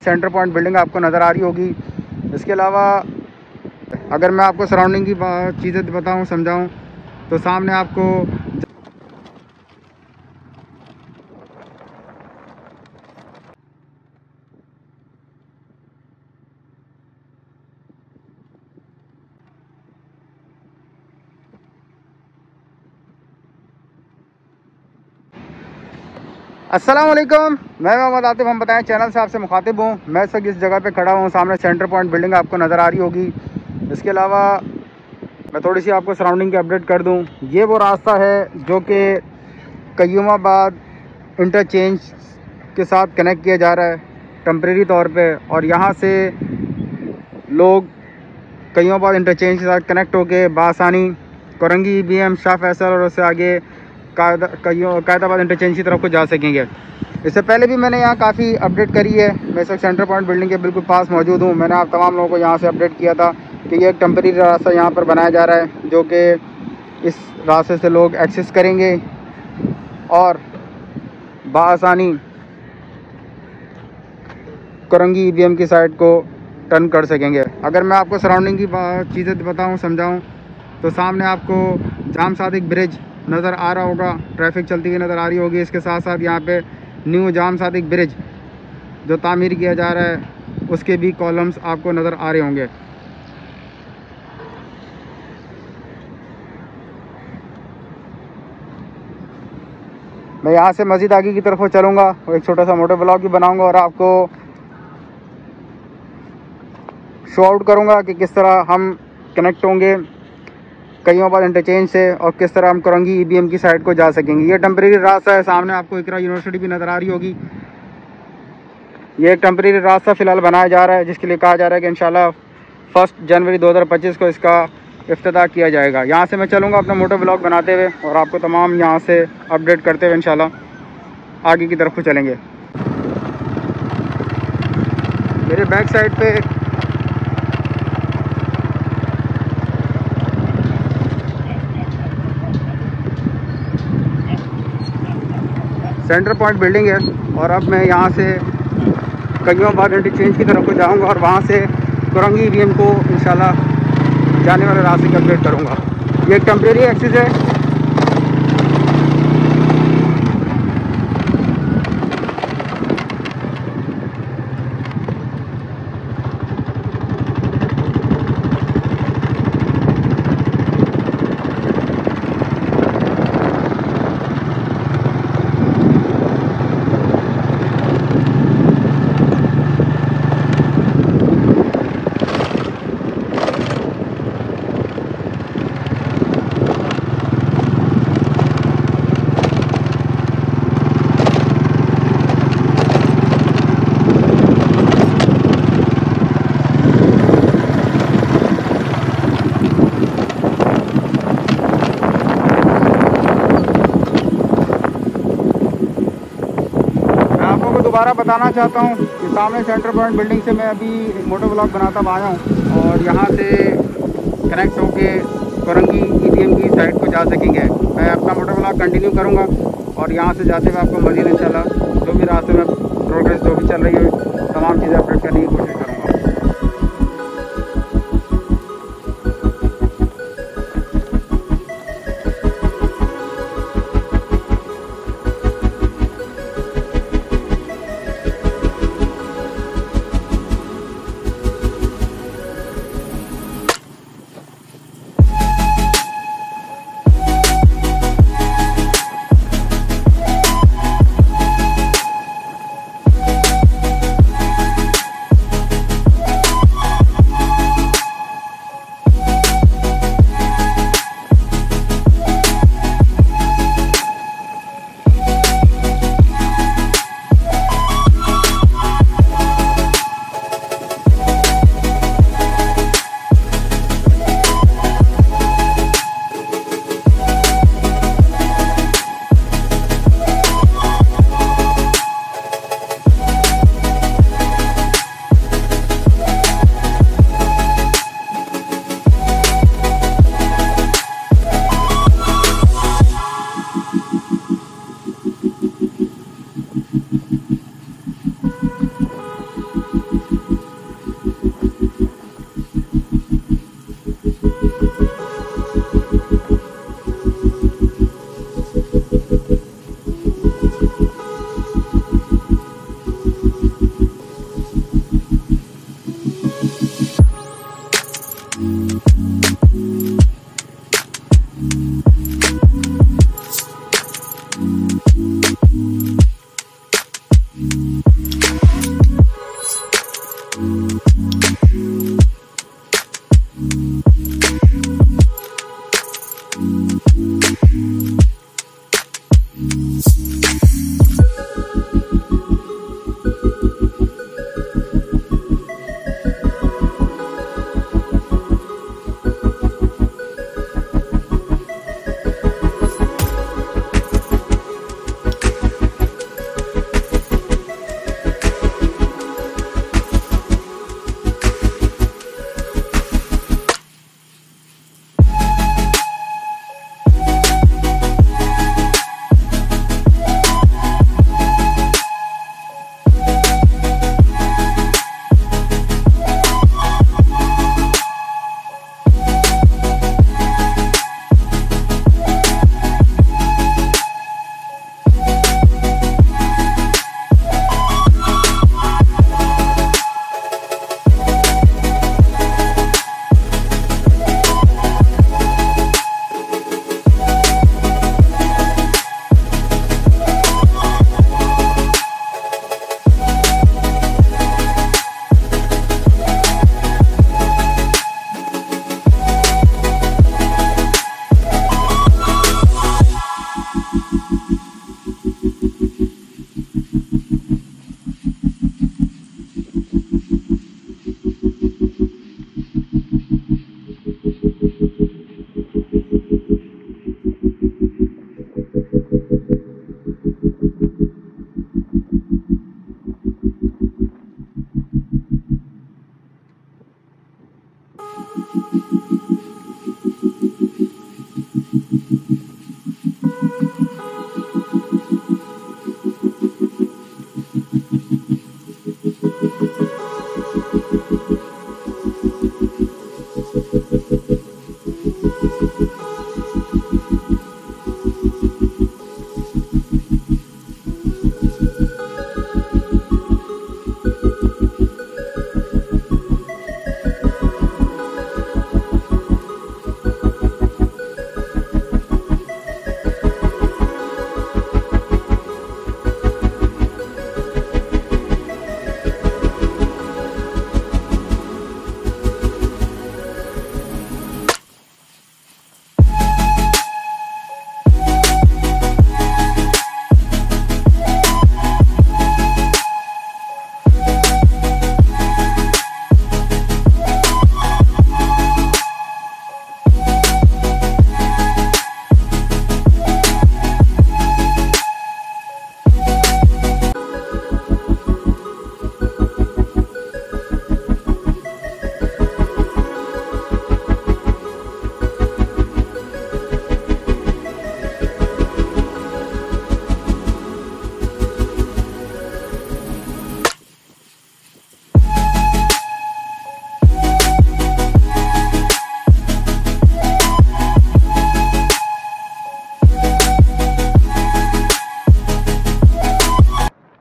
Centre point building आपको नज़र आ रही होगी। इसके अलावा अगर मैं आपको सराउंडिंग की चीज़ें बताऊं, समझाऊं, तो सामने आपको अस्सलाम वालेकुम, मैं मोहम्मद आतिफ। हम बताएं चैनल से आपसे मुखातिब हूँ। मैं इस वक्त इस जगह पे खड़ा हूँ, सामने सेंटर पॉइंट बिल्डिंग आपको नज़र आ रही होगी। इसके अलावा मैं थोड़ी सी आपको सराउंडिंग की अपडेट कर दूँ। ये वो रास्ता है जो कि कयूमाबाद इंटरचेंज के साथ कनेक्ट किया जा रहा है टेम्परेरी तौर पे, और यहाँ से लोग कयूमाबाद इंटरचेंज के साथ कनेक्ट होके बासानी कोरंगी EBM शाह फैसल और उससे आगे कायदाबाद इंटरचेंज की तरफ को जा सकेंगे। इससे पहले भी मैंने यहाँ काफ़ी अपडेट करी है। मैं इस वक्त सेंटर पॉइंट बिल्डिंग के बिल्कुल पास मौजूद हूँ। मैंने आप तमाम लोगों को यहाँ से अपडेट किया था कि ये एक टेम्परेरी रास्ता यहाँ पर बनाया जा रहा है, जो कि इस रास्ते से लोग एक्सेस करेंगे और बासानी कोरंगी EBM की साइड को टर्न कर सकेंगे। अगर मैं आपको सराउंडिंग की चीज़ें बताऊँ, समझाऊँ, तो सामने आपको जाम सादिक ब्रिज नज़र आ रहा होगा, ट्रैफिक चलती हुई नज़र आ रही होगी। इसके साथ साथ यहाँ पे न्यू जाम सादिक ब्रिज जो तामीर किया जा रहा है, उसके भी कॉलम्स आपको नज़र आ रहे होंगे। मैं यहाँ से मस्जिद आगे की तरफ चलूँगा और एक छोटा सा मोटो ब्लॉग भी बनाऊँगा और आपको शो आउट करूँगा कि किस तरह हम कनेक्ट होंगे कयूमाबाद इंटरचेंज से और किस तरह हम कोरंगी EBM की साइड को जा सकेंगे। ये टेम्परेरी रास्ता है। सामने आपको इकरा यूनिवर्सिटी भी नज़र आ रही होगी। ये एक टेम्परेरी रास्ता फ़िलहाल बनाया जा रहा है, जिसके लिए कहा जा रहा है कि इंशाल्लाह 1 जनवरी 2025 को इसका इफ्तिताह किया जाएगा। यहाँ से मैं चलूँगा अपना मोटो ब्लॉग बनाते हुए और आपको तमाम यहाँ से अपडेट करते हुए इंशाल्लाह आगे की तरफ को चलेंगे। मेरे बैक साइड पे सेंटर पॉइंट बिल्डिंग है और अब मैं यहाँ से कयूमाबाद इंटरचेंज की तरफ को जाऊँगा और वहाँ से कोरंगी EBM को इंशाल्लाह जाने वाले रास्ते की अपडेट करूँगा। ये एक टेम्परेरी एक्सेस है। दोबारा बताना चाहता हूँ कि सामने सेंटर पॉइंट बिल्डिंग से मैं अभी एक मोटो ब्लॉग बनाता आया हूँ और यहाँ से कनेक्ट होके कोरंगी EBM की साइड को जा सकेंगे। मैं अपना मोटो ब्लॉग कंटिन्यू करूँगा और यहाँ से जाते हुए आपको मज़ीद इंशाल्लाह जो भी रास्ते में प्रोग्रेस जो भी चल रही है तमाम चीज़ें अपडेट करने की कोशिश करूँगा।